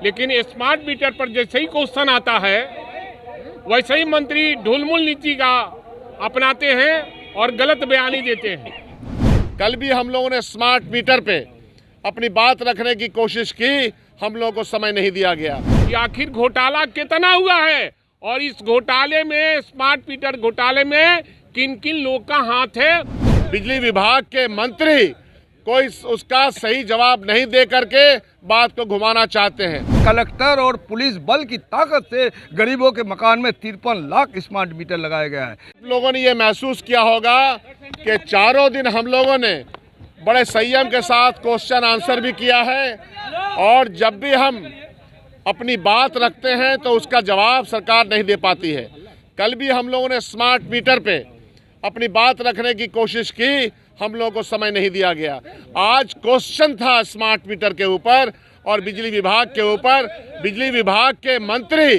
लेकिन smart meter पर जैसे ही क्वेश्चन आता है वैसे ही मंत्री ढुलमुल नीति का अपनाते हैं और गलत बयानी देते हैं। कल भी हम लोगों ने स्मार्ट मीटर पे अपनी बात रखने की कोशिश की, हम लोगों को समय नहीं दिया गया कि आखिर घोटाला कितना हुआ है और इस घोटाले में, स्मार्ट मीटर घोटाले में किन किन लोग का हाथ है। बिजली विभाग के मंत्री कोई उसका सही जवाब नहीं दे करके बात को घुमाना चाहते हैं। कलेक्टर और पुलिस बल की ताकत से गरीबों के मकान में 53 लाख स्मार्ट मीटर लगाया गया है। लोगों ने ये महसूस किया होगा कि चारों दिन हम लोगों ने बड़े संयम के साथ क्वेश्चन आंसर भी किया है और जब भी हम अपनी बात रखते हैं तो उसका जवाब सरकार नहीं दे पाती है। कल भी हम लोगों ने स्मार्ट मीटर पे अपनी बात रखने की कोशिश की, हम लोगों को समय नहीं दिया गया। आज क्वेश्चन था स्मार्ट मीटर के ऊपर और बिजली विभाग के ऊपर। बिजली विभाग के मंत्री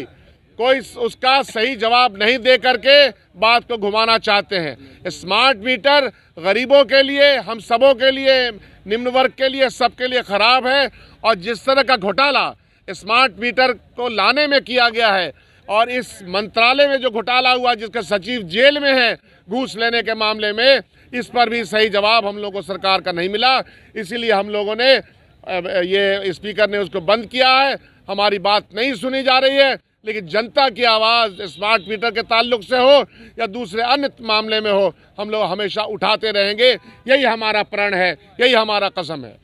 कोई उसका सही जवाब नहीं दे करके बात को घुमाना चाहते हैं। स्मार्ट मीटर गरीबों के लिए, हम सबों के लिए, निम्न वर्ग के लिए, सबके लिए ख़राब है। और जिस तरह का घोटाला स्मार्ट मीटर को लाने में किया गया है और इस मंत्रालय में जो घोटाला हुआ जिसके सचिव जेल में है घूस लेने के मामले में, इस पर भी सही जवाब हम लोगों को सरकार का नहीं मिला। इसीलिए हम लोगों ने ये स्पीकर ने उसको बंद किया है। हमारी बात नहीं सुनी जा रही है, लेकिन जनता की आवाज़ स्मार्ट मीटर के ताल्लुक से हो या दूसरे अन्य मामले में हो, हम लोग हमेशा उठाते रहेंगे। यही हमारा प्रण है, यही हमारा कसम है।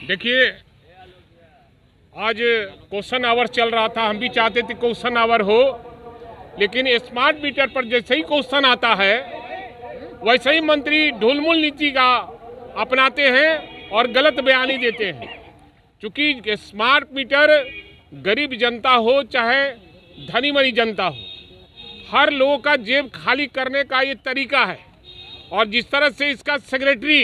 देखिए, आज क्वेश्चन आवर चल रहा था, हम भी चाहते थे क्वेश्चन आवर हो, लेकिन स्मार्ट मीटर पर जैसे ही क्वेश्चन आता है वैसे ही मंत्री ढुलमुल नीति का अपनाते हैं और गलत बयानी देते हैं। क्योंकि स्मार्ट मीटर गरीब जनता हो चाहे धनी मनी जनता हो, हर लोगों का जेब खाली करने का ये तरीका है। और जिस तरह से इसका सेक्रेटरी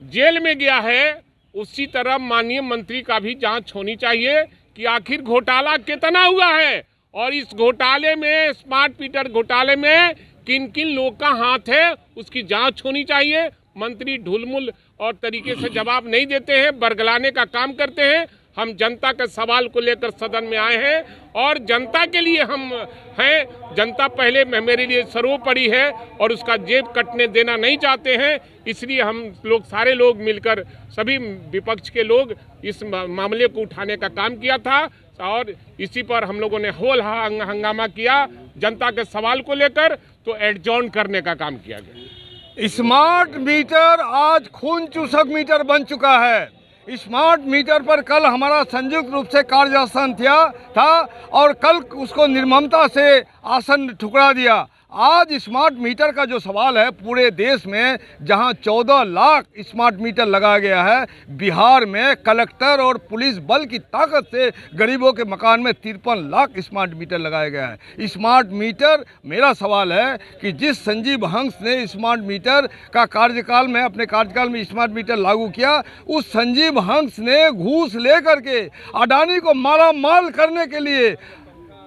जेल में गया है, उसी तरह माननीय मंत्री का भी जांच होनी चाहिए कि आखिर घोटाला कितना हुआ है और इस घोटाले में, स्मार्ट मीटर घोटाले में किन किन लोग का हाथ है, उसकी जांच होनी चाहिए। मंत्री ढुलमुल और तरीके से जवाब नहीं देते हैं, बरगलाने का काम करते हैं। हम जनता के सवाल को लेकर सदन में आए हैं और जनता के लिए हम हैं। जनता पहले मेरे लिए सर्वोपरि है और उसका जेब कटने देना नहीं चाहते हैं। इसलिए हम लोग, सारे लोग मिलकर, सभी विपक्ष के लोग इस मामले को उठाने का काम किया था और इसी पर हम लोगों ने होल हंगामा किया जनता के सवाल को लेकर, तो एडजॉर्न करने का काम किया गया। स्मार्ट मीटर आज खून चूसक मीटर बन चुका है। स्मार्ट मीटर पर कल हमारा संयुक्त रूप से कार्यासन था और कल उसको निर्ममता से आसन ठुकरा दिया। आज स्मार्ट मीटर का जो सवाल है, पूरे देश में जहां 14 लाख स्मार्ट मीटर लगाया गया है, बिहार में कलेक्टर और पुलिस बल की ताकत से गरीबों के मकान में 53 लाख स्मार्ट मीटर लगाया गया है। स्मार्ट मीटर, मेरा सवाल है कि जिस संजीव हंस ने स्मार्ट मीटर का कार्यकाल में, अपने कार्यकाल में स्मार्ट मीटर लागू किया, उस संजीव हंस ने घूस लेकर के अडानी को माला माल करने के लिए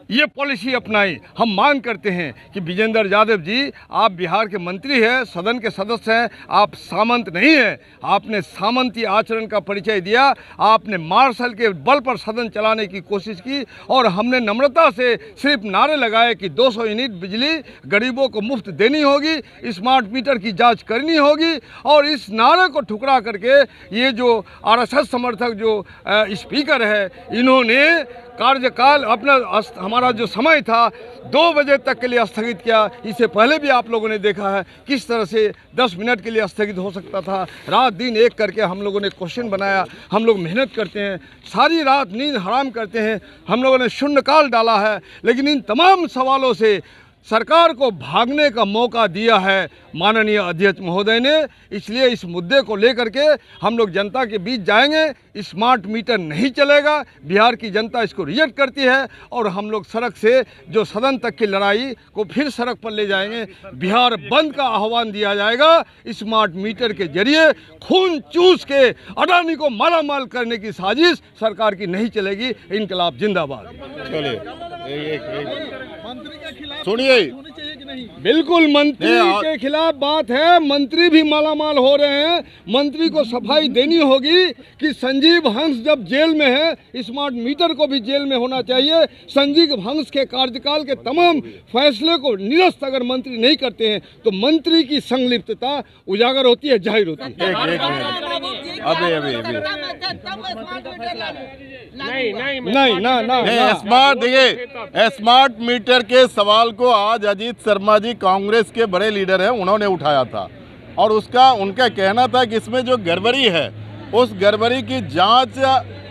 ये पॉलिसी अपनाई। हम मांग करते हैं कि विजेंद्र यादव जी, आप बिहार के मंत्री हैं, सदन के सदस्य हैं, आप सामंत नहीं हैं। आपने सामंती आचरण का परिचय दिया, आपने मार्शल के बल पर सदन चलाने की कोशिश की और हमने नम्रता से सिर्फ नारे लगाए कि 200 यूनिट बिजली गरीबों को मुफ्त देनी होगी, स्मार्ट मीटर की जाँच करनी होगी। और इस नारे को ठुकरा करके ये जो RSS समर्थक जो स्पीकर है, इन्होंने कार्यकाल अपना, हमारा जो समय था 2 बजे तक के लिए स्थगित किया। इससे पहले भी आप लोगों ने देखा है किस तरह से 10 मिनट के लिए स्थगित हो सकता था। रात दिन एक करके हम लोगों ने क्वेश्चन बनाया। हम लोग मेहनत करते हैं, सारी रात नींद हराम करते हैं, हम लोगों ने शून्यकाल डाला है, लेकिन इन तमाम सवालों से सरकार को भागने का मौका दिया है माननीय अध्यक्ष महोदय ने। इसलिए इस मुद्दे को लेकर के हम लोग जनता के बीच जाएंगे। स्मार्ट मीटर नहीं चलेगा, बिहार की जनता इसको रिजेक्ट करती है और हम लोग सड़क से जो सदन तक की लड़ाई को फिर सड़क पर ले जाएंगे। बिहार बंद का आह्वान दिया जाएगा। स्मार्ट मीटर के जरिए खून चूस के अडानी को माला माल करने की साजिश सरकार की नहीं चलेगी। इनकलाब जिंदाबाद। चलिए, सुनिए, बिल्कुल मंत्री के खिलाफ बात है। मंत्री भी मालामाल हो रहे हैं। मंत्री को सफाई देनी होगी कि संजीव हंस जब जेल में है, स्मार्ट मीटर को भी जेल में होना चाहिए। संजीव हंस के कार्यकाल के तमाम फैसले को निरस्त अगर मंत्री नहीं करते हैं तो मंत्री की संलिप्तता उजागर होती है, जाहिर होती है। नहीं, स्मार्ट, देखिए स्मार्ट मीटर के सवाल को आज अजीत शर्मा जी कांग्रेस के बड़े लीडर हैं, उन्होंने उठाया था और उनका कहना था कि इसमें जो गड़बड़ी है उस गड़बड़ी की जांच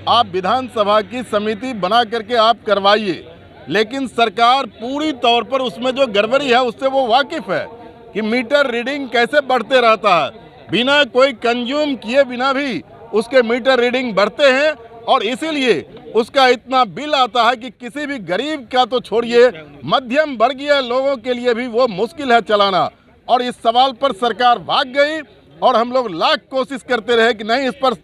आप विधानसभा की समिति बना करके आप करवाइए। लेकिन सरकार पूरी तौर पर उसमें जो गड़बड़ी है उससे वो वाकिफ है कि मीटर रीडिंग कैसे बढ़ते रहता है, बिना कोई कंज्यूम किए बिना भी उसके मीटर रीडिंग बढ़ते हैं और इसीलिए उसका इतना बिल आता है कि किसी भी गरीब का तो छोड़िए, मध्यम वर्गीय लोगों के लिए भी वो मुश्किल है चलाना। और इस सवाल पर सरकार भाग गई और हम लोग लाख कोशिश करते रहे कि नहीं, इस पर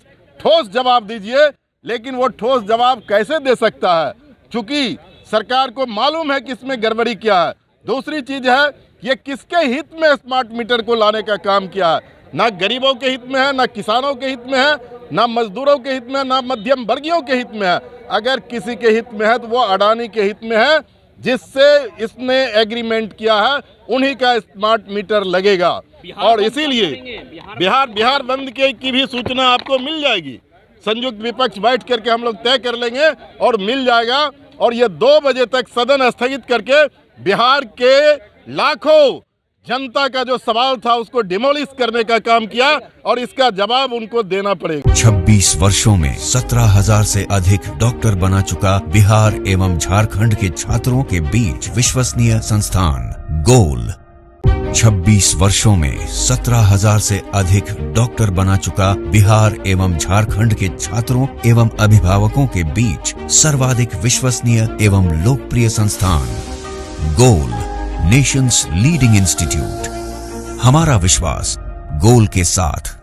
ठोस जवाब दीजिए, लेकिन वो ठोस जवाब कैसे दे सकता है, क्योंकि सरकार को मालूम है कि इसमें गड़बड़ी क्या है। दूसरी चीज है, ये किसके हित में स्मार्ट मीटर को लाने का काम किया है? ना गरीबों के हित में है, ना किसानों के हित में है, ना मजदूरों के हित में है, ना मध्यम वर्गीयों के हित में है। अगर किसी के हित में है तो वो अडानी के हित में है, जिससे इसने एग्रीमेंट किया है, उन्हीं का स्मार्ट मीटर लगेगा। और इसीलिए बिहार बंद की भी सूचना आपको मिल जाएगी। संयुक्त विपक्ष बैठ करके हम लोग तय कर लेंगे और मिल जाएगा। और ये 2 बजे तक सदन स्थगित करके बिहार के लाखों जनता का जो सवाल था उसको डिमोलिश करने का काम किया और इसका जवाब उनको देना पड़ेगा। 26 वर्षों में 17,000 से अधिक डॉक्टर बना चुका बिहार एवं झारखंड के छात्रों के बीच विश्वसनीय संस्थान गोल। 26 वर्षों में 17,000 से अधिक डॉक्टर बना चुका बिहार एवं झारखंड के छात्रों एवं अभिभावकों के बीच सर्वाधिक विश्वसनीय एवं लोकप्रिय संस्थान गोल, नेशंस लीडिंग इंस्टीट्यूट। हमारा विश्वास गोल के साथ।